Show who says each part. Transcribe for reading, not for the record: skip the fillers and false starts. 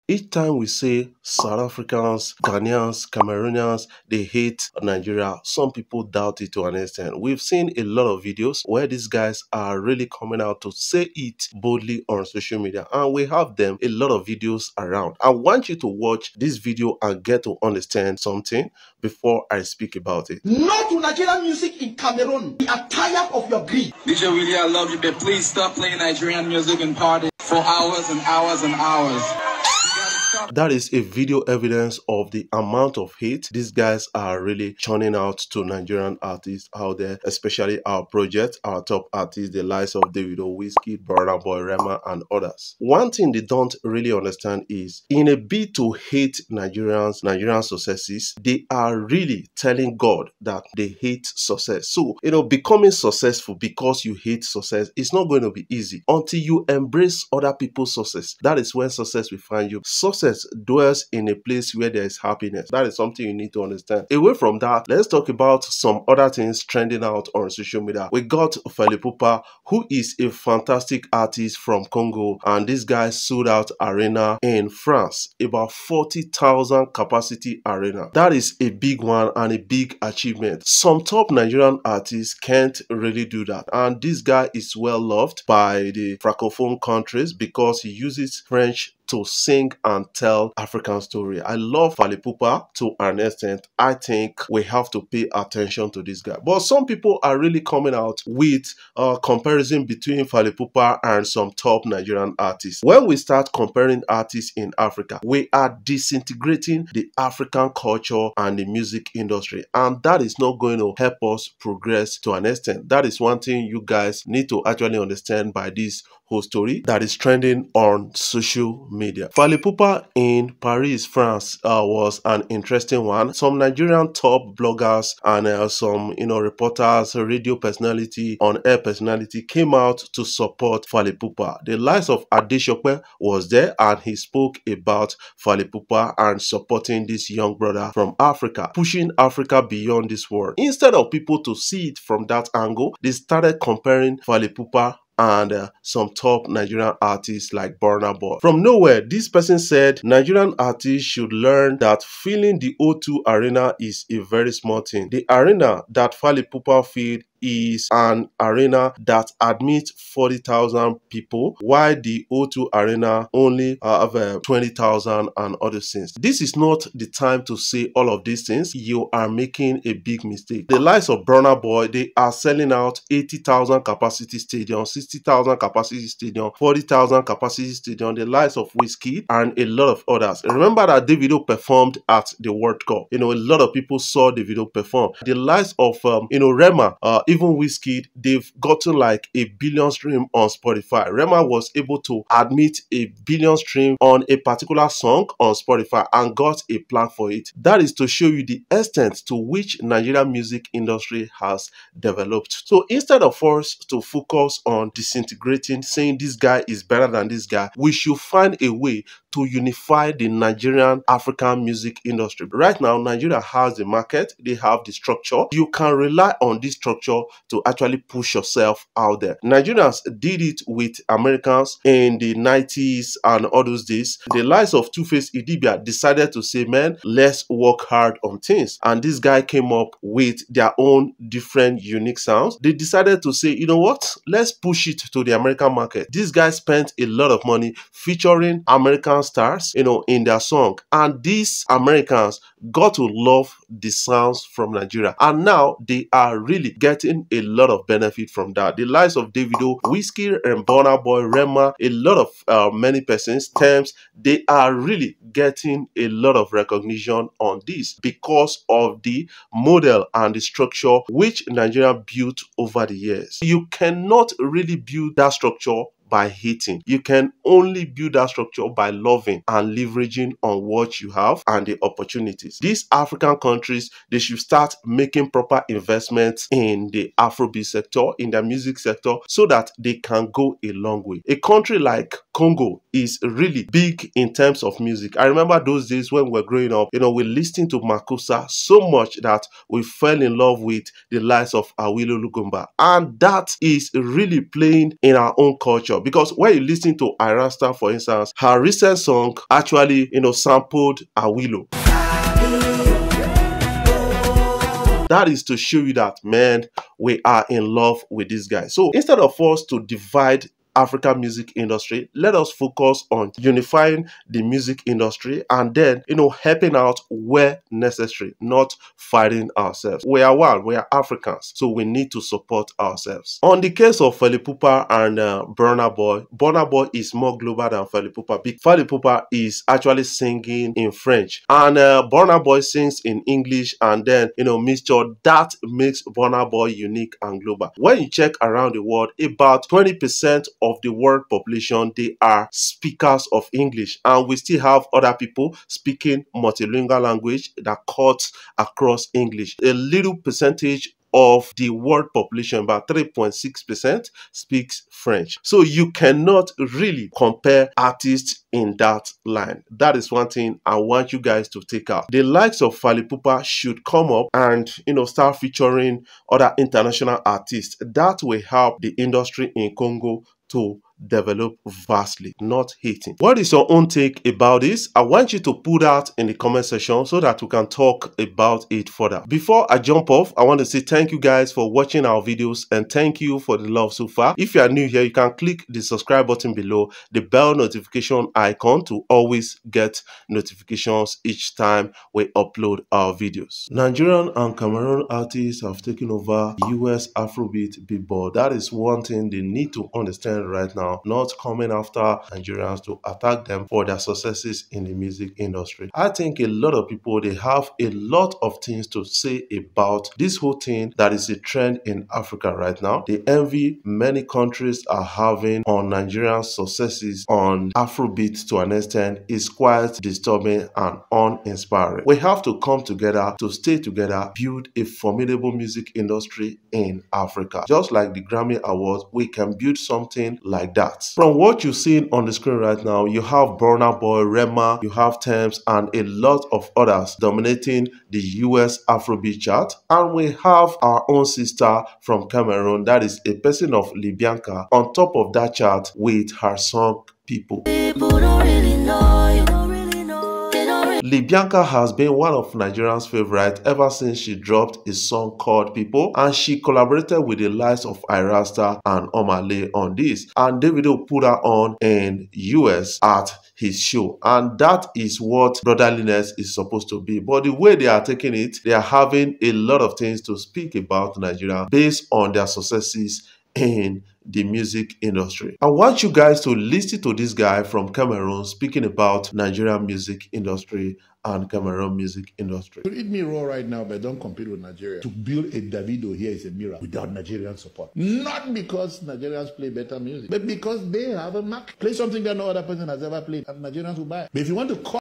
Speaker 1: Each time we say South Africans, Ghanaians, Cameroonians, they hate Nigeria, some people doubt it to an extent. We've seen a lot of videos where these guys are really coming out to say it boldly on social media, and we have them a lot of videos around. I want you to watch this video and get to understand something before I speak about it.
Speaker 2: No to Nigerian music in Cameroon. We are tired of your greed.
Speaker 3: DJ Willie, I love you, but please stop playing Nigerian music and party for hours and hours and hours.
Speaker 1: That is a video evidence of the amount of hate these guys are really churning out to Nigerian artists out there, especially our project, our top artists, the likes of Davido, Wizkid, Burna Boy, Rema, and others. One thing they don't really understand is, in a bid to hate Nigerian successes, they are really telling God that they hate success. So, becoming successful because you hate success is not going to be easy until you embrace other people's success. That is when success will find you. Success dwells in a place where there is happiness. That is something you need to understand. Away from that, let's talk about some other things trending out on social media. We got Fally Ipupa, who is a fantastic artist from Congo, and this guy sold out arena in France, about 40,000 capacity arena. That is a big one and a big achievement. Some top Nigerian artists can't really do that, and this guy is well loved by the Francophone countries because he uses French to sing and tell African story. I love Fally Ipupa to an extent. I think we have to pay attention to this guy. But some people are really coming out with a comparison between Fally Ipupa and some top Nigerian artists. When we start comparing artists in Africa, we are disintegrating the African culture and the music industry, and that is not going to help us progress to an extent. That is one thing you guys need to actually understand by this whole story that is trending on social media. Fally Ipupa in Paris, France was an interesting one. Some Nigerian top bloggers and some reporters, radio personality, on-air personality came out to support Fally Ipupa. The likes of Adesope was there, and he spoke about Fally Ipupa and supporting this young brother from Africa, pushing Africa beyond this world. Instead of people to see it from that angle, they started comparing Fally Ipupa and some top Nigerian artists like Burna Boy. From nowhere, this person said Nigerian artists should learn that filling the O2 arena is a very small thing. The arena that Fally Ipupa filled is an arena that admits 40,000 people, while the O2 arena only have 20,000 and other things. This is not the time to say all of these things. You are making a big mistake. The likes of Burna Boy, they are selling out 80,000 capacity stadium, 60,000 capacity stadium, 40,000 capacity stadium. The likes of Wizkid and a lot of others. Remember that Davido performed at the World Cup. A lot of people saw Davido perform. The likes of Rema, even Wizkid, they've gotten like 1 billion stream on Spotify. Rema was able to admit 1 billion stream on a particular song on Spotify and got a plug for it. That is to show you the extent to which Nigerian music industry has developed. So instead of us to focus on disintegrating, saying this guy is better than this guy, we should find a way to unify the Nigerian African music industry. Right now, Nigeria has the market, they have the structure. You can rely on this structure to actually push yourself out there. Nigerians did it with Americans in the 90s and all those days. The likes of Two-Face Idibia decided to say, man, let's work hard on things. And this guy came up with their own different unique sounds. They decided to say, you know what, let's push it to the American market. This guy spent a lot of money featuring American stars, in their song. And these Americans got to love the sounds from Nigeria. And now they are really getting a lot of benefit from that. The likes of Davido, Wizkid, and Burna Boy, Rema, a lot of many persons, terms, they are really getting a lot of recognition on this because of the model and the structure which Nigeria built over the years. You cannot really build that structure by hating. You can only build that structure by loving and leveraging on what you have and the opportunities. These African countries, they should start making proper investments in the Afrobeat sector, in the music sector, so that they can go a long way. A country like Congo is really big in terms of music. I remember those days when we were growing up, we listened to Makossa so much that we fell in love with the likes of Awilo Lugumba. And that is really playing in our own culture. culture. Because when you listen to Irasta, for instance, her recent song actually, sampled Awilo. That is to show you that, man, we are in love with this guy. So instead of us to divide African music industry, let us focus on unifying the music industry and then, helping out where necessary, not fighting ourselves. We are one, we are Africans, so we need to support ourselves. On the case of Fally Ipupa and Burna Boy is more global than Fally Ipupa. Fally Ipupa is actually singing in French and Burna Boy sings in English, and then, mixture that makes Burna Boy unique and global. When you check around the world, about 20% of the world population, they are speakers of English, and we still have other people speaking multilingual language that cuts across English. A little percentage of the world population, about 3.6%, speaks French. So you cannot really compare artists in that line. That is one thing I want you guys to take out. The likes of Fally Ipupa should come up and start featuring other international artists. That will help the industry in Congo to develop vastly, not hating. What is your own take about this? I want you to put that in the comment section so that we can talk about it further. Before I jump off, I want to say thank you guys for watching our videos and thank you for the love so far. If you are new here, you can click the subscribe button below, the bell notification icon to always get notifications each time we upload our videos. Nigerian and Cameroon artists have taken over US Afrobeat Billboard. That is one thing they need to understand right now. Not coming after Nigerians to attack them for their successes in the music industry. I think a lot of people, they have a lot of things to say about this whole thing that is a trend in Africa right now. The envy many countries are having on Nigerian successes on Afrobeat to an extent is quite disturbing and uninspiring. We have to come together to stay together, build a formidable music industry in Africa. Just like the Grammy Awards, we can build something like that. From what you're seeing on the screen right now, you have Burna Boy, Rema, you have Thames, and a lot of others dominating the US Afrobeat chart. And we have our own sister from Cameroon, that is a person of Libianca, on top of that chart with her song People. People don't really know you. Libianca has been one of Nigerians' favorite ever since she dropped a song called People, and she collaborated with the likes of Irasta and Omale on this, and Davido put her on in US at his show, and that is what brotherliness is supposed to be. But the way they are taking it, they are having a lot of things to speak about Nigeria based on their successes in the music industry. I want you guys to listen to this guy from Cameroon speaking about Nigerian music industry and Cameroon music industry.
Speaker 4: You eat me raw right now, but don't compete with Nigeria. To build a Davido here is a miracle without Nigerian support. Not because Nigerians play better music, but because they have a market. Play something that no other person has ever played, and Nigerians will buy it. But if you want to call